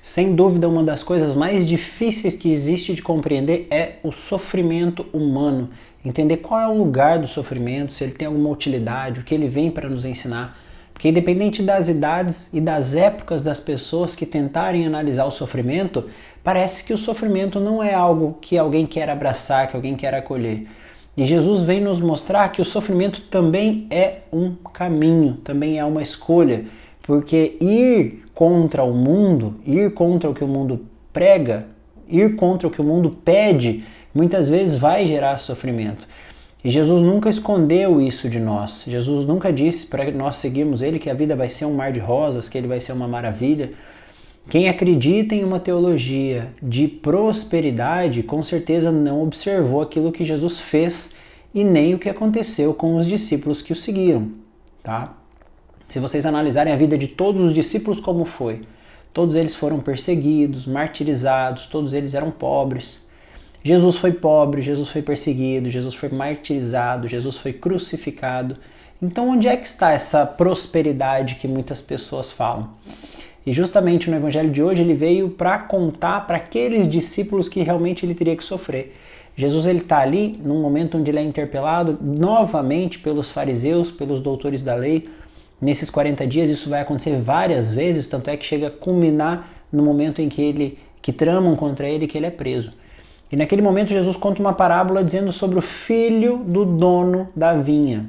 Sem dúvida, uma das coisas mais difíceis que existe de compreender é o sofrimento humano. Entender qual é o lugar do sofrimento, se ele tem alguma utilidade, o que ele vem para nos ensinar. Porque independente das idades e das épocas das pessoas que tentarem analisar o sofrimento, parece que o sofrimento não é algo que alguém quer abraçar, que alguém quer acolher. E Jesus vem nos mostrar que o sofrimento também é um caminho, também é uma escolha. Porque ir contra o mundo, ir contra o que o mundo prega, ir contra o que o mundo pede, muitas vezes vai gerar sofrimento. E Jesus nunca escondeu isso de nós. Jesus nunca disse para nós seguirmos ele que a vida vai ser um mar de rosas, que ele vai ser uma maravilha. Quem acredita em uma teologia de prosperidade, com certeza não observou aquilo que Jesus fez e nem o que aconteceu com os discípulos que o seguiram, tá? Se vocês analisarem a vida de todos os discípulos como foi, todos eles foram perseguidos, martirizados, todos eles eram pobres. Jesus foi pobre, Jesus foi perseguido, Jesus foi martirizado, Jesus foi crucificado. Então onde é que está essa prosperidade que muitas pessoas falam? E justamente no evangelho de hoje ele veio para contar para aqueles discípulos que realmente ele teria que sofrer. Jesus ele está ali num momento onde ele é interpelado novamente pelos fariseus, pelos doutores da lei. Nesses 40 dias isso vai acontecer várias vezes, tanto é que chega a culminar no momento em que tramam contra ele, que ele é preso. E naquele momento Jesus conta uma parábola dizendo sobre o filho do dono da vinha,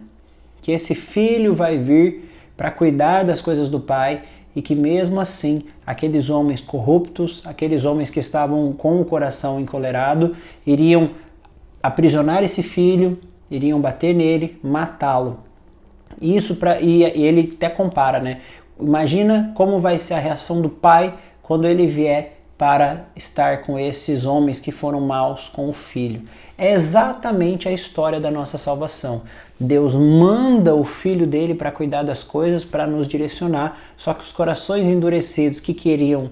que esse filho vai vir para cuidar das coisas do pai e que mesmo assim aqueles homens corruptos, aqueles homens que estavam com o coração encolerado, iriam aprisionar esse filho, iriam bater nele, matá-lo. E ele até compara, né? Imagina como vai ser a reação do pai quando ele vier para estar com esses homens que foram maus com o filho. É exatamente a história da nossa salvação. Deus manda o filho dele para cuidar das coisas, para nos direcionar, só que os corações endurecidos que queriam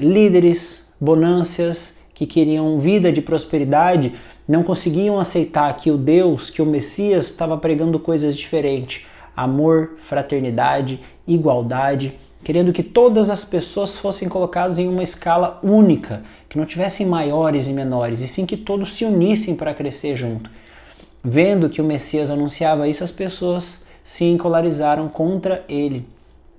líderes, bonâncias, que queriam vida de prosperidade, não conseguiam aceitar que o Deus, que o Messias estava pregando coisas diferentes. Amor, fraternidade, igualdade, querendo que todas as pessoas fossem colocadas em uma escala única, que não tivessem maiores e menores, e sim que todos se unissem para crescer junto. Vendo que o Messias anunciava isso, as pessoas se encolarizaram contra ele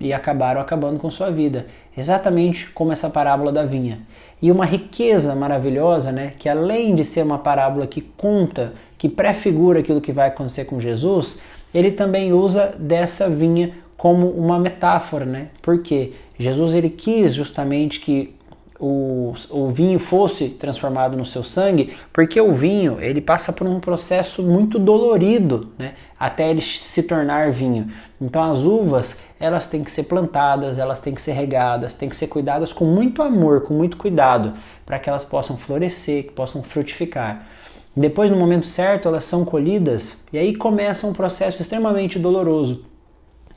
e acabaram acabando com sua vida. Exatamente como essa parábola da vinha. E uma riqueza maravilhosa, né, que além de ser uma parábola que conta, que prefigura aquilo que vai acontecer com Jesus, ele também usa dessa vinha como uma metáfora, né? Porque Jesus ele quis justamente que o vinho fosse transformado no seu sangue, porque o vinho ele passa por um processo muito dolorido, né, até ele se tornar vinho. Então as uvas elas têm que ser plantadas, elas têm que ser regadas, têm que ser cuidadas com muito amor, com muito cuidado, para que elas possam florescer, que possam frutificar. Depois, no momento certo, elas são colhidas e aí começa um processo extremamente doloroso.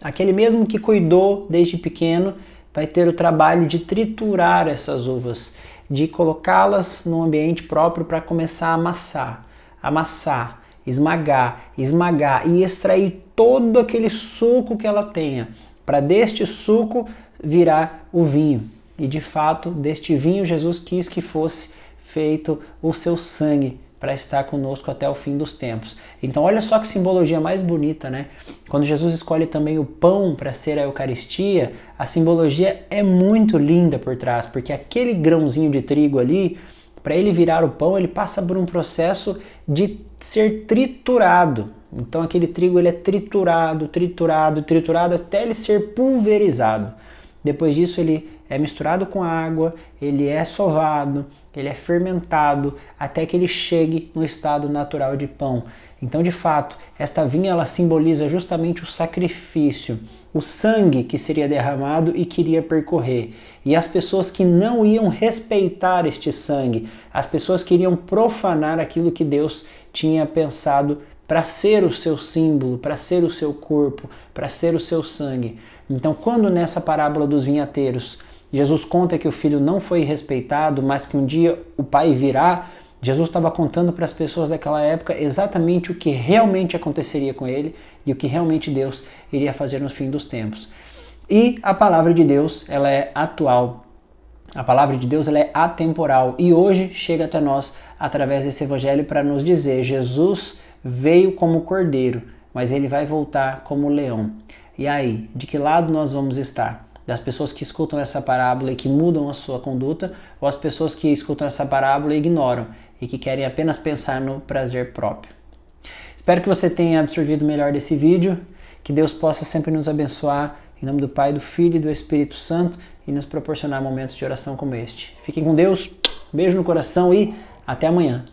Aquele mesmo que cuidou desde pequeno vai ter o trabalho de triturar essas uvas, de colocá-las num ambiente próprio para começar a amassar, esmagar e extrair todo aquele suco que ela tenha, para deste suco virar o vinho. E de fato, deste vinho Jesus quis que fosse feito o seu sangue, para estar conosco até o fim dos tempos. Então olha só que simbologia mais bonita, né? Quando Jesus escolhe também o pão para ser a Eucaristia, a simbologia é muito linda por trás, porque aquele grãozinho de trigo ali, para ele virar o pão, ele passa por um processo de ser triturado. Então aquele trigo ele é triturado até ele ser pulverizado. Depois disso ele é misturado com água, ele é sovado, ele é fermentado até que ele chegue no estado natural de pão. Então, de fato, esta vinha ela simboliza justamente o sacrifício, o sangue que seria derramado e que iria percorrer. E as pessoas que não iam respeitar este sangue, as pessoas que iriam profanar aquilo que Deus tinha pensado para ser o seu símbolo, para ser o seu corpo, para ser o seu sangue. Então, quando nessa parábola dos vinhateiros, Jesus conta que o filho não foi respeitado, mas que um dia o pai virá, Jesus estava contando para as pessoas daquela época exatamente o que realmente aconteceria com ele e o que realmente Deus iria fazer no fim dos tempos. E a palavra de Deus, ela é atual. A palavra de Deus ela é atemporal e hoje chega até nós através desse evangelho para nos dizer: Jesus veio como cordeiro, mas ele vai voltar como leão. E aí, de que lado nós vamos estar? Das pessoas que escutam essa parábola e que mudam a sua conduta, ou as pessoas que escutam essa parábola e ignoram e que querem apenas pensar no prazer próprio? Espero que você tenha absorvido o melhor desse vídeo, que Deus possa sempre nos abençoar, em nome do Pai, do Filho e do Espírito Santo, e nos proporcionar momentos de oração como este. Fiquem com Deus, beijo no coração e até amanhã.